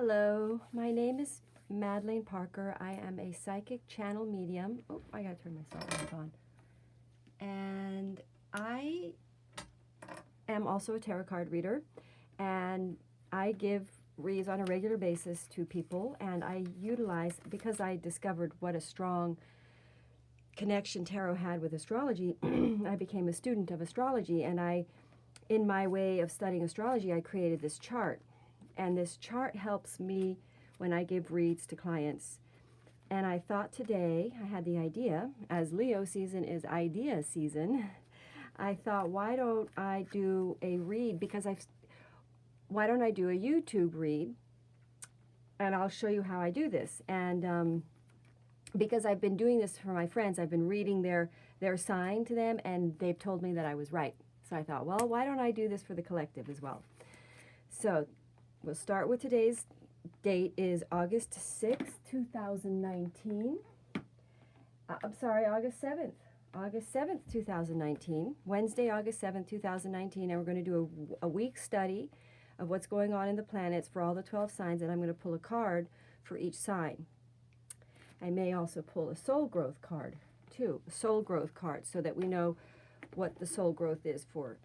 Hello, my name is Madeleine Parker. I am a psychic channel medium. Oh, I gotta turn my cell phone on. And I am also a tarot card reader, and I give reads on a regular basis to people, and I utilize, because I discovered what a strong connection tarot had with astrology, I became a student of astrology, and in my way of studying astrology, I created this chart. And this chart helps me when I give reads to clients. And I thought today, I had the idea, as Leo season is idea season, I thought, why don't I do a read? Why don't I do a YouTube read? And I'll show you how I do this. And because I've been doing this for my friends, I've been reading their sign to them, and they've told me that I was right. So I thought, well, why don't I do this for the collective as well? So we'll start with today's date is August 6th, 2019. I'm sorry, August 7th. August 7th, 2019. Wednesday, August 7th, 2019. And we're going to do a week study of what's going on in the planets for all the 12 signs. And I'm going to pull a card for each sign. I may also pull a soul growth card, too. A soul growth card, so that we know what the soul growth is for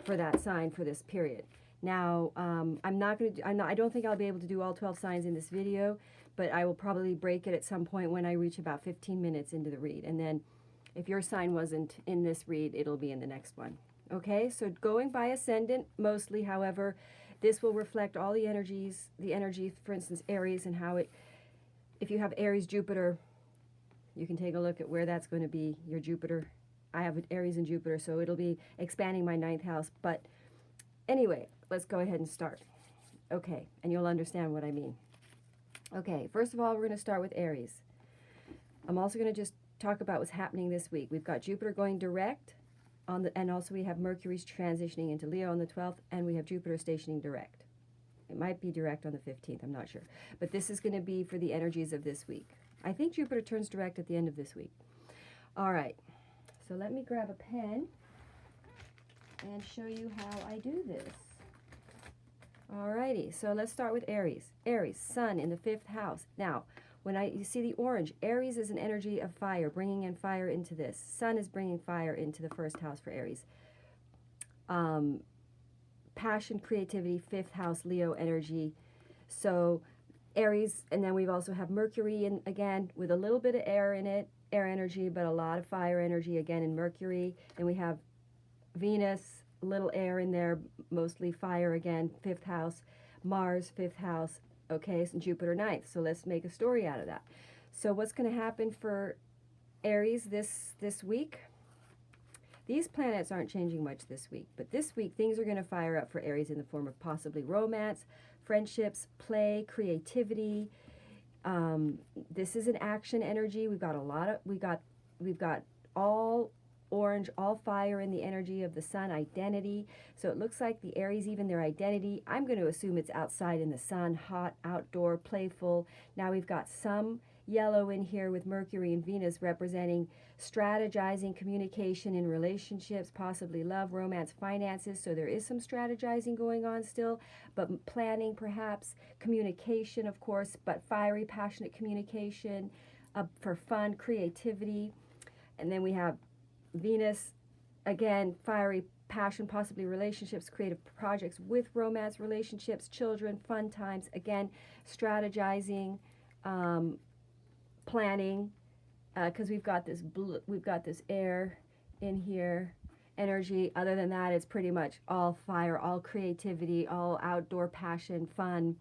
for that sign for this period. Now, I don't think I'll be able to do all 12 signs in this video, but I will probably break it at some point when I reach about 15 minutes into the read. And then if your sign wasn't in this read, it'll be in the next one. Okay, so going by ascendant mostly, however, this will reflect all the energies, for instance, Aries, and how if you have Aries Jupiter, you can take a look at where that's going to be, your Jupiter. I have Aries and Jupiter, so it'll be expanding my 9th house. But anyway, let's go ahead and start. Okay, and you'll understand what I mean. Okay, first of all, we're going to start with Aries. I'm also going to just talk about what's happening this week. We've got Jupiter going direct, and also we have Mercury's transitioning into Leo on the 12th, and we have Jupiter stationing direct. It might be direct on the 15th, I'm not sure. But this is going to be for the energies of this week. I think Jupiter turns direct at the end of this week. All right. So let me grab a pen and show you how I do this. Alrighty, so let's start with Aries. Aries, Sun in the 5th house. Now, you see the orange, Aries is an energy of fire, bringing in fire into this. Sun is bringing fire into the 1st house for Aries. Passion, creativity, 5th house, Leo energy. So Aries, and then we also have Mercury, and again, with a little bit of air in it, air energy, but a lot of fire energy again in Mercury. And we have Venus, little air in there, mostly fire again, 5th house, Mars, 5th house, okay, and Jupiter 9th. So let's make a story out of that. So what's going to happen for Aries this week? These planets aren't changing much this week, but this week things are going to fire up for Aries in the form of possibly romance, friendships, play, creativity. This is an action energy. We've got all orange, all fire in the energy of the sun, identity. So it looks like the Aries, even their identity, I'm going to assume it's outside in the sun, hot, outdoor, playful. Now we've got some yellow in here with Mercury and Venus representing strategizing, communication in relationships, possibly love, romance, finances. So there is some strategizing going on still, but planning perhaps, communication of course, but fiery, passionate communication for fun, creativity. And then we have Venus, again, fiery passion, possibly relationships, creative projects with romance, relationships, children, fun times, again, strategizing, planning, because we've got this air in here, energy. Other than that, it's pretty much all fire, all creativity, all outdoor passion, fun,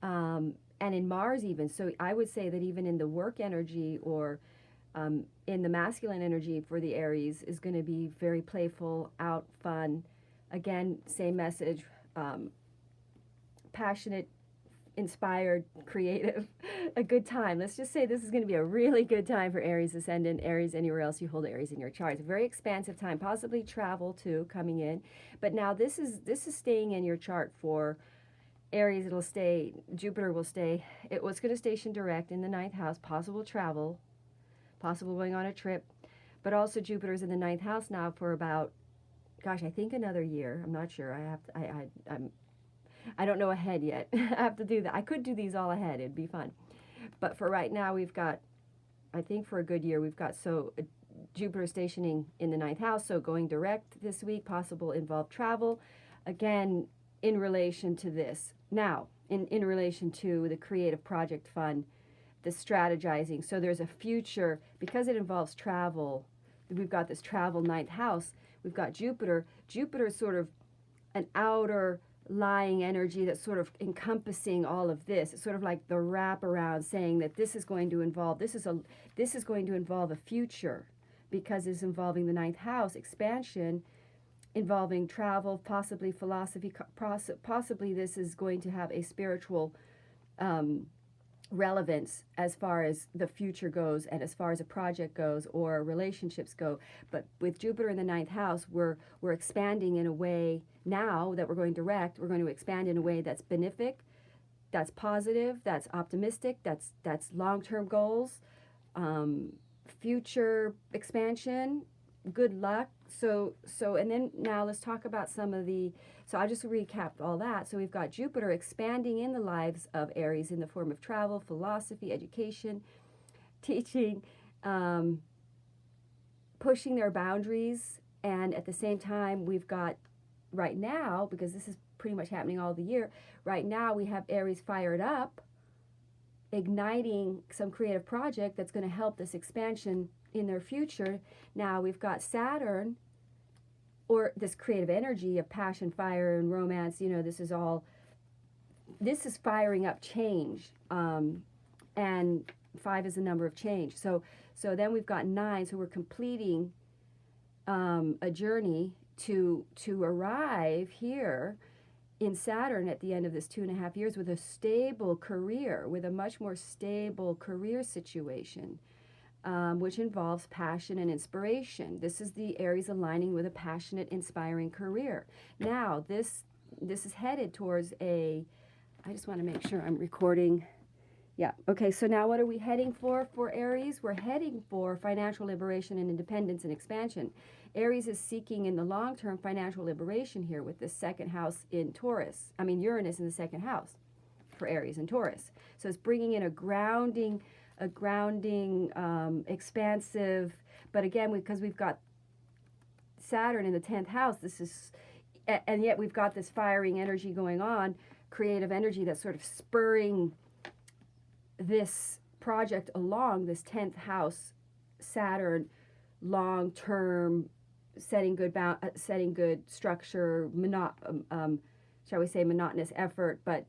and in Mars even. So I would say that even in the work energy or in the masculine energy for the Aries is going to be very playful, out, fun. Again, same message, passionate, inspired, creative, a good time. Let's just say this is going to be a really good time for Aries ascendant, Aries anywhere else you hold Aries in your chart. It's a very expansive time, possibly travel too coming in. But now this is staying in your chart for Aries. It'll stay, Jupiter will stay. It was going to station direct in the 9th house, possible travel, possible going on a trip. But also Jupiter's in the 9th house now for about, gosh, I think another year. I'm not sure. I'm I don't know ahead yet. I have to do that. I could do these all ahead. It'd be fun. But for right now, we've got, I think for a good year, we've got Jupiter stationing in the ninth house, so going direct this week, possible involved travel. Again, in relation to this. Now, in relation to the Creative Project Fund, the strategizing. So there's a future, because it involves travel, we've got this travel ninth house, we've got Jupiter. Jupiter is sort of an outer lying energy that's sort of encompassing all of this. It's sort of like the wraparound saying that this is going to involve, this is going to involve a future because it's involving the ninth house, expansion, involving travel, possibly philosophy, possibly this is going to have a spiritual relevance as far as the future goes and as far as a project goes or relationships go. But with Jupiter in the ninth house, we're expanding in a way now that we're going direct. We're going to expand in a way that's benefic, that's positive, that's optimistic, that's long-term goals, future expansion, good luck. So and then now let's talk about some of the, so I just recapped all that. So we've got Jupiter expanding in the lives of Aries in the form of travel, philosophy, education, teaching, pushing their boundaries. And at the same time, we've got right now, because this is pretty much happening all the year, right now we have Aries fired up, igniting some creative project that's going to help this expansion in their future. Now we've got Saturn, or this creative energy of passion, fire, and romance. You know, this is firing up change, and 5 is the number of change. So then we've got 9. So we're completing a journey to arrive here in Saturn at the end of this 2.5 years with a stable career, with a much more stable career situation. Which involves passion and inspiration. This is the Aries aligning with a passionate, inspiring career. Now, this is headed towards I just want to make sure I'm recording. Yeah, okay, so now what are we heading for Aries? We're heading for financial liberation and independence and expansion. Aries is seeking in the long term financial liberation here with the second house in Taurus. I mean, Uranus in the second house for Aries and Taurus. So it's bringing in a grounding, expansive, but again, because we've got Saturn in the 10th house, and yet we've got this firing energy going on, creative energy that's sort of spurring this project along, this 10th house, Saturn, long-term, setting good structure, shall we say monotonous effort, but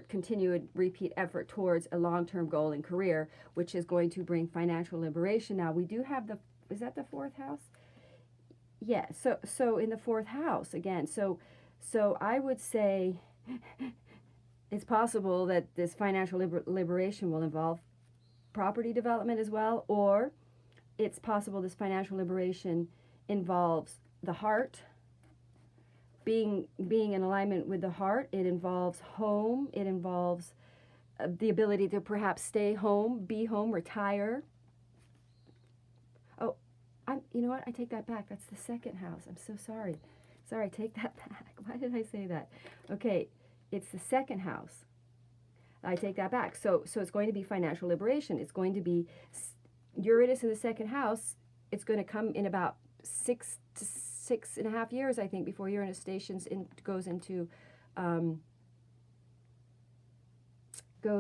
continued repeat effort towards a long-term goal in career, which is going to bring financial liberation. Now we do have is that the 4th house? Yeah, so in the 4th house again. So I would say it's possible that this financial liberation will involve property development as well, or it's possible this financial liberation involves the heart, being in alignment with the heart. It involves home. It involves the ability to perhaps stay home, be home, retire. Oh, you know what? I take that back. That's the 2nd house. I'm so sorry. Sorry, take that back. Why did I say that? Okay, it's the 2nd house. I take that back. So it's going to be financial liberation. It's going to be Uranus in the 2nd house. It's going to come in about 6 to 6.5 years, I think, before Uranus goes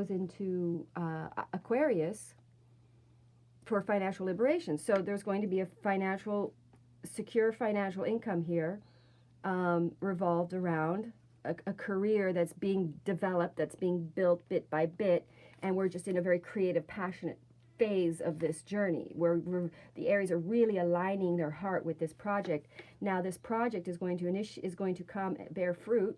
into Aquarius for financial liberation. So there's going to be a secure financial income here, revolved around a career that's being developed, that's being built bit by bit, and we're just in a very creative, passionate phase of this journey where the Aries are really aligning their heart with this project. Now this project is going to come bear fruit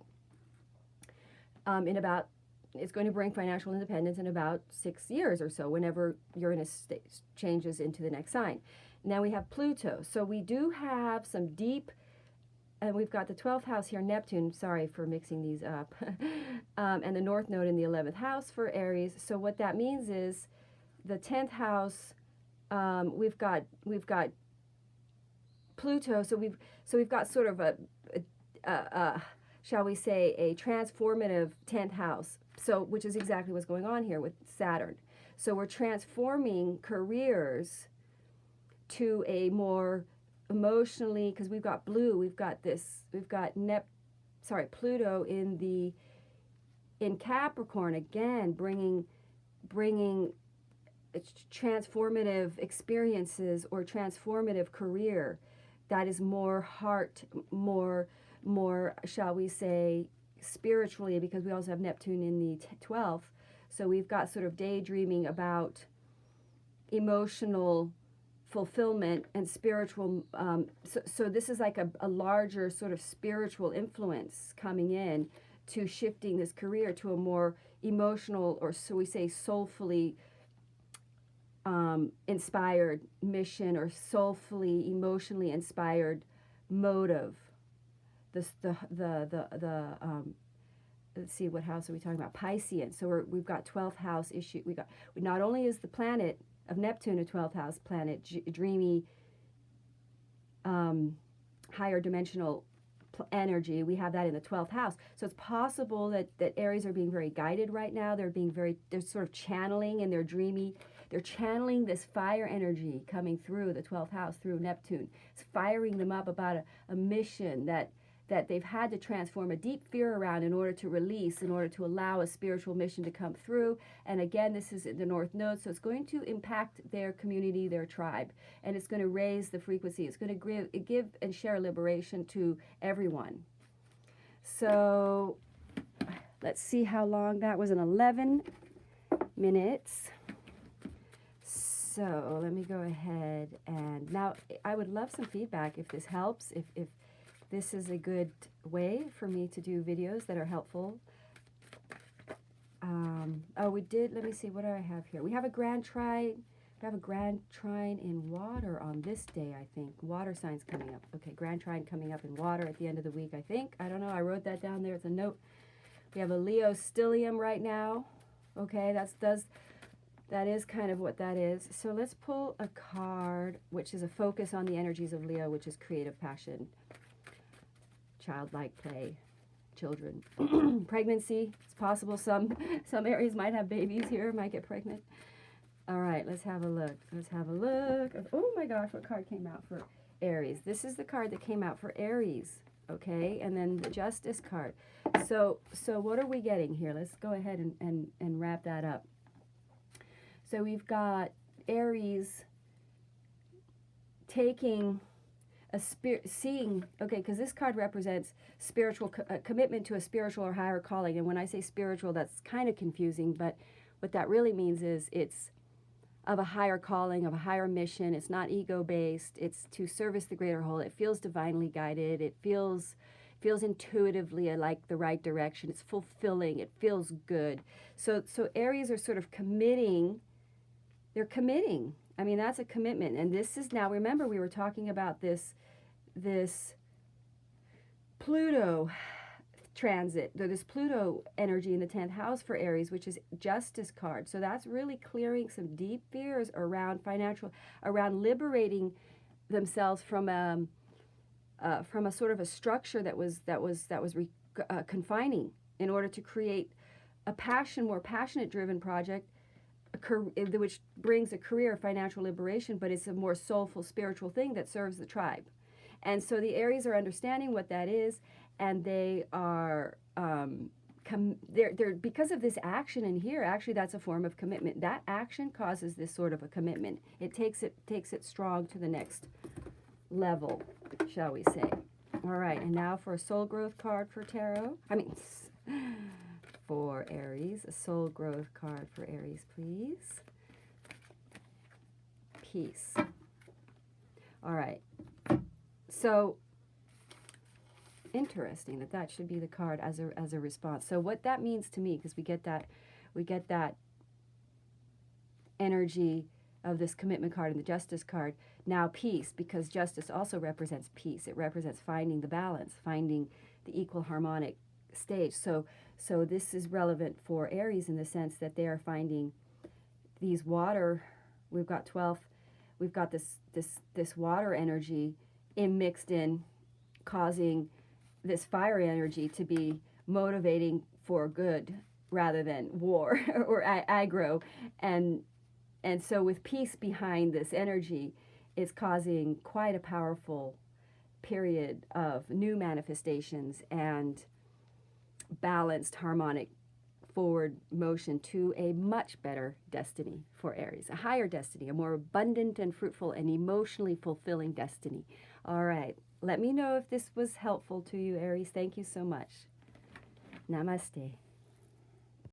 it's going to bring financial independence in about 6 years or so, whenever Uranus changes into the next sign. Now we have Pluto. So we do have some deep, and we've got the 12th house here, Neptune, sorry for mixing these up, and the North Node in the 11th house for Aries. So what that means is the 10th house, we've got Pluto, so we've got sort of a shall we say, a transformative 10th house. So, which is exactly what's going on here with Saturn. So we're transforming careers to a more emotionally, because we've got blue, we've got Pluto in Capricorn again, bringing transformative experiences or transformative career that is more heart, more shall we say, spiritually, because we also have Neptune in the 12th. So we've got sort of daydreaming about emotional fulfillment and spiritual. So this is like a larger sort of spiritual influence coming in to shifting this career to a more emotional, or so we say, soulfully inspired mission, or soulfully, emotionally inspired motive. Let's see, what house are we talking about? Piscean. So we've got 12th house issue. Not only is the planet of Neptune a 12th house planet, dreamy, higher dimensional energy, we have that in the 12th house. So it's possible that Aries are being very guided right now. They're sort of channeling, and they're channeling this fire energy coming through the 12th house, through Neptune. It's firing them up about a mission that they've had to transform a deep fear around in order to release, in order to allow a spiritual mission to come through. And again, this is the North Node, so it's going to impact their community, their tribe, and it's going to raise the frequency. It's going to give and share liberation to everyone. So let's see how long that was, 11 minutes. So let me go ahead, and now I would love some feedback if this helps, if this is a good way for me to do videos that are helpful. Let me see, what do I have here? We have a grand trine. We have a grand trine in water on this day, I think. Water signs coming up. Okay, grand trine coming up in water at the end of the week, I think. I don't know, I wrote that down there. It's a note. We have a Leo stellium right now. Okay, that is kind of what that is. So let's pull a card, which is a focus on the energies of Leo, which is creative passion, childlike play, children. Pregnancy, it's possible some Aries might have babies here, might get pregnant. All right, let's have a look. Oh my gosh, what card came out for Aries? This is the card that came out for Aries, okay? And then the Justice card. So what are we getting here? Let's go ahead and wrap that up. So we've got Aries taking seeing, okay, because this card represents spiritual commitment to a spiritual or higher calling. And when I say spiritual, that's kind of confusing, but what that really means is it's of a higher calling, of a higher mission. It's not ego-based. It's to service the greater whole. It feels divinely guided. It feels intuitively like the right direction. It's fulfilling. It feels good. So Aries are sort of committing. They're committing. I mean, that's a commitment. And this is now, remember, we were talking about this Pluto transit, this Pluto energy in the 10th house for Aries, which is Justice card. So that's really clearing some deep fears around around liberating themselves from a sort of a structure that was confining, in order to create a more passionate driven project, which brings a career of financial liberation, but it's a more soulful spiritual thing that serves the tribe. And so the Aries are understanding what that is, and they are they're because of this action in here. Actually, that's a form of commitment. That action causes this sort of a commitment. It takes it strong to the next level, shall we say. All right, and now for a soul growth card for tarot. For Aries, a soul growth card for Aries, please. Peace. All right. So interesting that should be the card as a response. So what that means to me, because we get that energy of this commitment card and the Justice card. Now peace, because Justice also represents peace. It represents finding the balance, finding the equal harmonic stage. So this is relevant for Aries in the sense that they are finding these water. We've got 12th. We've got this water energy mixed in, causing this fire energy to be motivating for good rather than war or aggro. And so with peace behind this energy, it's causing quite a powerful period of new manifestations and balanced harmonic forward motion to a much better destiny for Aries, a higher destiny, a more abundant and fruitful and emotionally fulfilling destiny. All right, let me know if this was helpful to you, Aries. Thank you so much. Namaste.